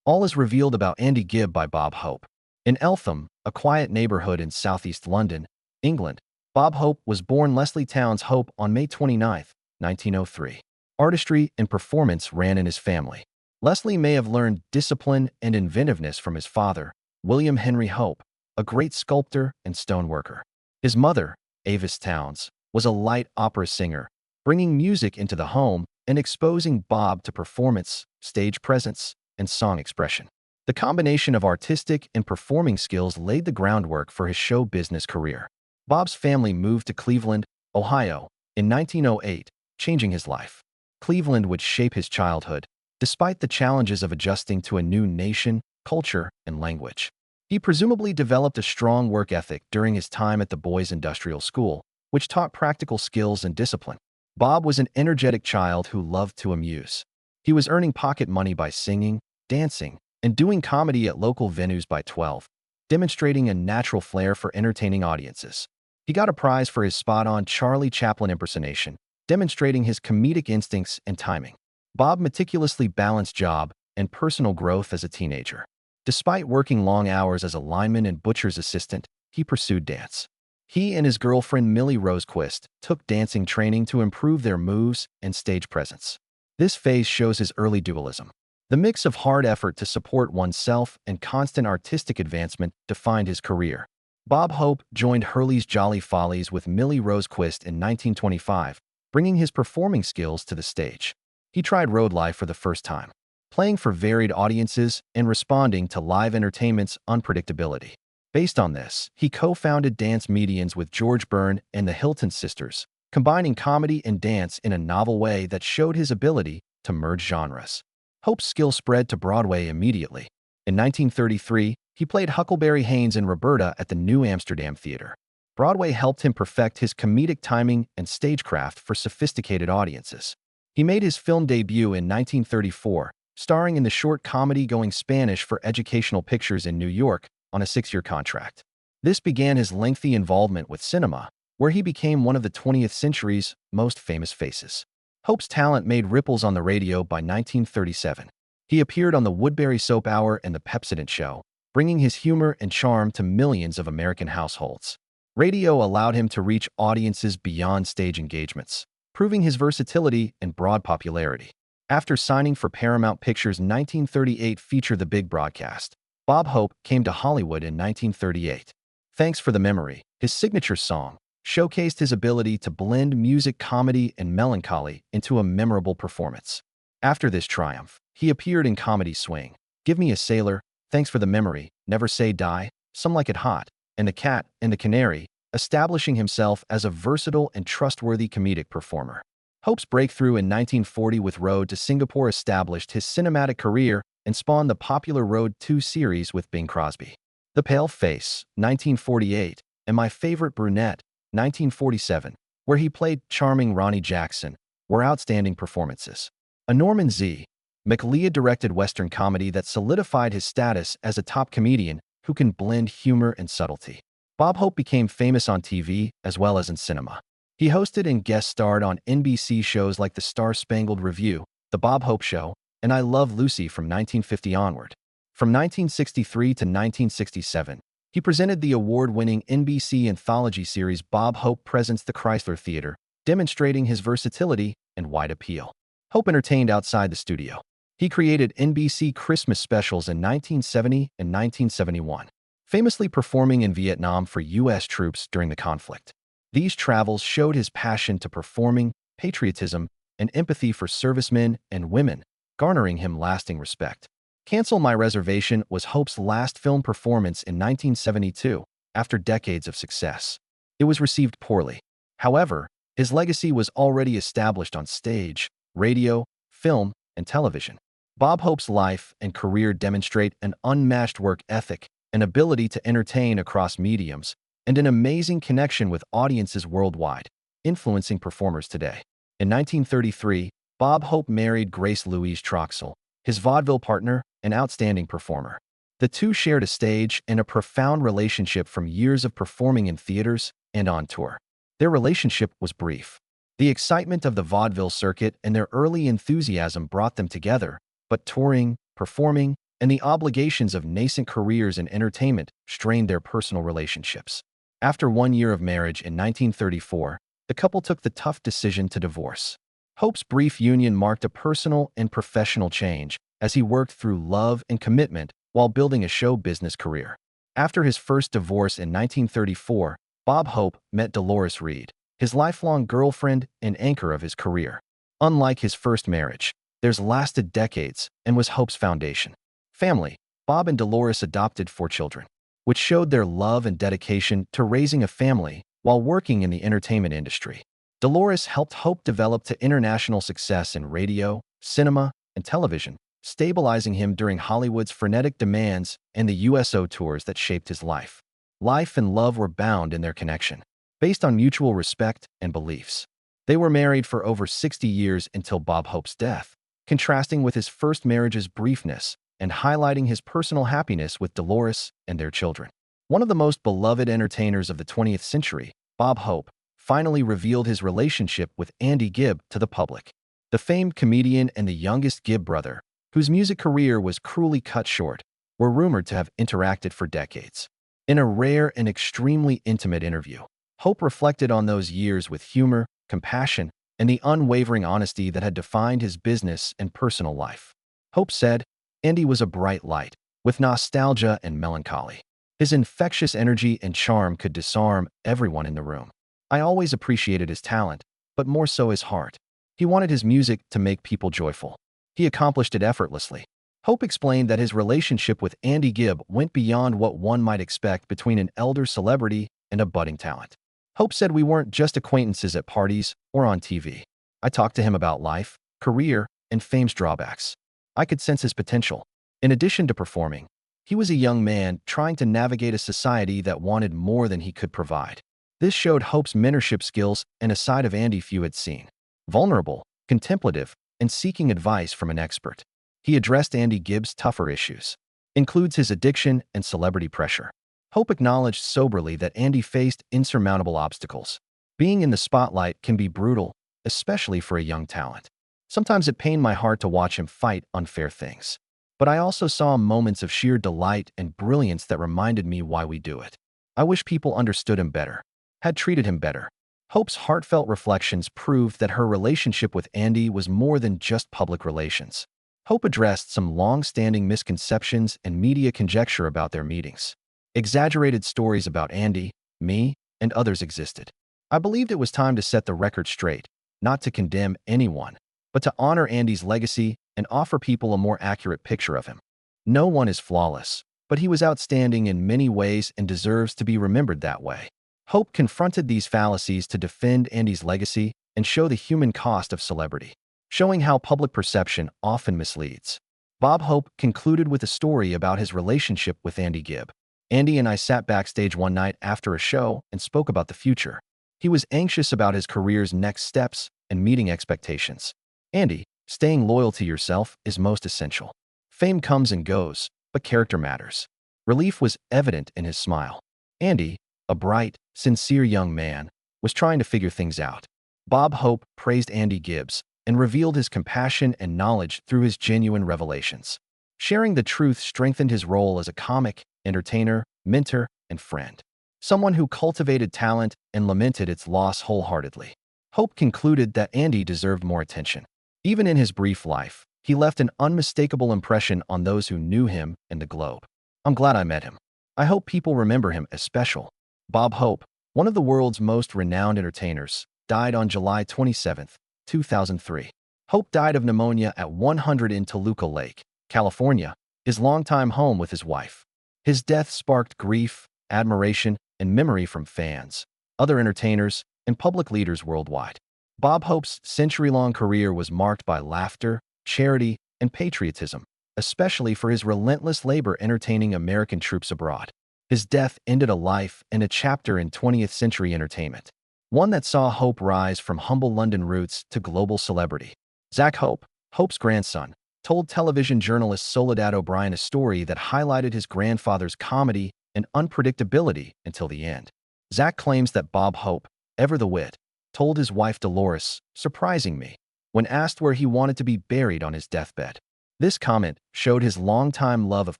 All is revealed about Andy Gibb by Bob Hope. In Eltham, a quiet neighborhood in southeast London, England, Bob Hope was born Leslie Towns Hope on May 29, 1903. Artistry and performance ran in his family. Leslie may have learned discipline and inventiveness from his father, William Henry Hope, a great sculptor and stoneworker. His mother, Avis Towns, was a light opera singer, bringing music into the home and exposing Bob to performance, stage presence, and song expression. The combination of artistic and performing skills laid the groundwork for his show business career. Bob's family moved to Cleveland, Ohio, in 1908, changing his life. Cleveland would shape his childhood, despite the challenges of adjusting to a new nation, culture, and language. He presumably developed a strong work ethic during his time at the Boys Industrial School, which taught practical skills and discipline. Bob was an energetic child who loved to amuse. He was earning pocket money by singing, dancing, and doing comedy at local venues by 12, demonstrating a natural flair for entertaining audiences. He got a prize for his spot-on Charlie Chaplin impersonation, demonstrating his comedic instincts and timing. Bob meticulously balanced job and personal growth as a teenager. Despite working long hours as a lineman and butcher's assistant, he pursued dance. He and his girlfriend Millie Rosequist took dancing training to improve their moves and stage presence. This phase shows his early dualism. The mix of hard effort to support oneself and constant artistic advancement defined his career. Bob Hope joined Hurley's Jolly Follies with Millie Rosequist in 1925, bringing his performing skills to the stage. He tried road life for the first time, playing for varied audiences and responding to live entertainment's unpredictability. Based on this, he co-founded Dance Medians with George Byrne and the Hilton Sisters, combining comedy and dance in a novel way that showed his ability to merge genres. Hope's skill spread to Broadway immediately. In 1933, he played Huckleberry Haynes in Roberta at the New Amsterdam Theater. Broadway helped him perfect his comedic timing and stagecraft for sophisticated audiences. He made his film debut in 1934, starring in the short comedy Going Spanish for Educational Pictures in New York on a 6-year contract. This began his lengthy involvement with cinema, where he became one of the 20th century's most famous faces. Hope's talent made ripples on the radio by 1937. He appeared on the Woodbury Soap Hour and the Pepsodent Show, bringing his humor and charm to millions of American households. Radio allowed him to reach audiences beyond stage engagements, proving his versatility and broad popularity. After signing for Paramount Pictures' 1938 feature The Big Broadcast, Bob Hope came to Hollywood in 1938. Thanks for the Memory, his signature song, showcased his ability to blend music, comedy, and melancholy into a memorable performance. After this triumph, he appeared in comedy Swing, Give Me a Sailor, Thanks for the Memory, Never Say Die, Some Like It Hot, and The Cat and the Canary, establishing himself as a versatile and trustworthy comedic performer. Hope's breakthrough in 1940 with Road to Singapore established his cinematic career and spawned the popular Road 2 series with Bing Crosby. The Pale Face, 1948, and My Favorite Brunette, 1947, where he played charming Ronnie Jackson, were outstanding performances. A Norman Z. McLeod-directed Western comedy that solidified his status as a top comedian who can blend humor and subtlety. Bob Hope became famous on TV as well as in cinema. He hosted and guest starred on NBC shows like The Star-Spangled Review, The Bob Hope Show, and I Love Lucy from 1950 onward. From 1963 to 1967, he presented the award-winning NBC anthology series Bob Hope Presents the Chrysler Theater, demonstrating his versatility and wide appeal. Hope entertained outside the studio. He created NBC Christmas specials in 1970 and 1971, famously performing in Vietnam for U.S. troops during the conflict. These travels showed his passion to performing, patriotism, and empathy for servicemen and women, garnering him lasting respect. Cancel My Reservation was Hope's last film performance in 1972, after decades of success. It was received poorly. However, his legacy was already established on stage, radio, film, and television. Bob Hope's life and career demonstrate an unmatched work ethic, an ability to entertain across mediums, and an amazing connection with audiences worldwide, influencing performers today. In 1933, Bob Hope married Grace Louise Troxell, his vaudeville partner, an outstanding performer. The two shared a stage and a profound relationship from years of performing in theaters and on tour. Their relationship was brief. The excitement of the vaudeville circuit and their early enthusiasm brought them together, but touring, performing, and the obligations of nascent careers in entertainment strained their personal relationships. After 1 year of marriage in 1934, the couple took the tough decision to divorce. Hope's brief union marked a personal and professional change as he worked through love and commitment while building a show business career. After his first divorce in 1934, Bob Hope met Dolores Reed, his lifelong girlfriend and anchor of his career. Unlike his first marriage, theirs lasted decades and was Hope's foundation. Family. Bob and Dolores adopted 4 children, which showed their love and dedication to raising a family while working in the entertainment industry. Dolores helped Hope develop to international success in radio, cinema, and television, stabilizing him during Hollywood's frenetic demands and the USO tours that shaped his life. Life and love were bound in their connection, based on mutual respect and beliefs. They were married for over 60 years until Bob Hope's death, contrasting with his first marriage's briefness and highlighting his personal happiness with Dolores and their children. One of the most beloved entertainers of the 20th century, Bob Hope, finally revealed his relationship with Andy Gibb to the public. The famed comedian and the youngest Gibb brother, whose music career was cruelly cut short, were rumored to have interacted for decades. In a rare and extremely intimate interview, Hope reflected on those years with humor, compassion, and the unwavering honesty that had defined his business and personal life. Hope said, "Andy was a bright light, with nostalgia and melancholy. His infectious energy and charm could disarm everyone in the room. I always appreciated his talent, but more so his heart. He wanted his music to make people joyful. He accomplished it effortlessly." Hope explained that his relationship with Andy Gibb went beyond what one might expect between an elder celebrity and a budding talent. Hope said, "We weren't just acquaintances at parties or on TV. I talked to him about life, career, and fame's drawbacks. I could sense his potential. In addition to performing, he was a young man trying to navigate a society that wanted more than he could provide." This showed Hope's mentorship skills and a side of Andy few had seen. Vulnerable, contemplative, and seeking advice from an expert, he addressed Andy Gibb's tougher issues, includes his addiction and celebrity pressure. Hope acknowledged soberly that Andy faced insurmountable obstacles. Being in the spotlight can be brutal, especially for a young talent. Sometimes it pained my heart to watch him fight unfair things. But I also saw moments of sheer delight and brilliance that reminded me why we do it. I wish people understood him better, had treated him better. Hope's heartfelt reflections proved that her relationship with Andy was more than just public relations. Hope addressed some long-standing misconceptions and media conjecture about their meetings. Exaggerated stories about Andy, me, and others existed. I believed it was time to set the record straight, not to condemn anyone, but to honor Andy's legacy and offer people a more accurate picture of him. No one is flawless, but he was outstanding in many ways and deserves to be remembered that way. Hope confronted these fallacies to defend Andy's legacy and show the human cost of celebrity, showing how public perception often misleads. Bob Hope concluded with a story about his relationship with Andy Gibb. "Andy and I sat backstage one night after a show and spoke about the future. He was anxious about his career's next steps and meeting expectations. Andy, staying loyal to yourself is most essential. Fame comes and goes, but character matters." Relief was evident in his smile. Andy, a bright, sincere young man, was trying to figure things out. Bob Hope praised Andy Gibbs and revealed his compassion and knowledge through his genuine revelations. Sharing the truth strengthened his role as a comic, entertainer, mentor, and friend. Someone who cultivated talent and lamented its loss wholeheartedly. Hope concluded that Andy deserved more attention. Even in his brief life, he left an unmistakable impression on those who knew him and the globe. "I'm glad I met him. I hope people remember him as special." Bob Hope, one of the world's most renowned entertainers, died on July 27, 2003. Hope died of pneumonia at 100 in Toluca Lake, California, his longtime home with his wife. His death sparked grief, admiration, and memory from fans, other entertainers, and public leaders worldwide. Bob Hope's century-long career was marked by laughter, charity, and patriotism, especially for his relentless labor entertaining American troops abroad. His death ended a life and a chapter in 20th century entertainment, one that saw Hope rise from humble London roots to global celebrity. Zach Hope, Hope's grandson, told television journalist Soledad O'Brien a story that highlighted his grandfather's comedy and unpredictability until the end. Zach claims that Bob Hope, ever the wit, told his wife Dolores, "Surprising me," when asked where he wanted to be buried on his deathbed. This comment showed his longtime love of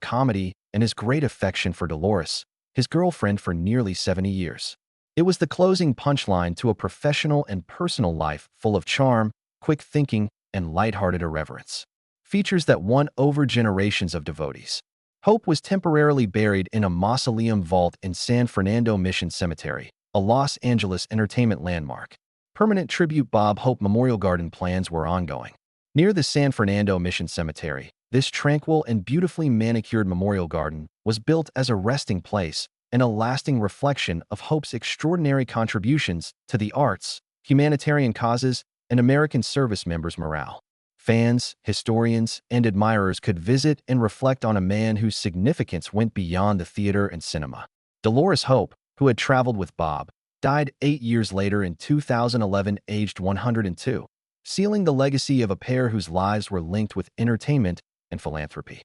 comedy and his great affection for Dolores, his girlfriend for nearly 70 years. It was the closing punchline to a professional and personal life full of charm, quick thinking, and lighthearted irreverence. Features that won over generations of devotees. Hope was temporarily buried in a mausoleum vault in San Fernando Mission Cemetery, a Los Angeles entertainment landmark. Permanent tribute Bob Hope Memorial Garden plans were ongoing. Near the San Fernando Mission Cemetery, this tranquil and beautifully manicured memorial garden was built as a resting place and a lasting reflection of Hope's extraordinary contributions to the arts, humanitarian causes, and American service members' morale. Fans, historians, and admirers could visit and reflect on a man whose significance went beyond the theater and cinema. Dolores Hope, who had traveled with Bob, died 8 years later in 2011, aged 102, sealing the legacy of a pair whose lives were linked with entertainment and philanthropy.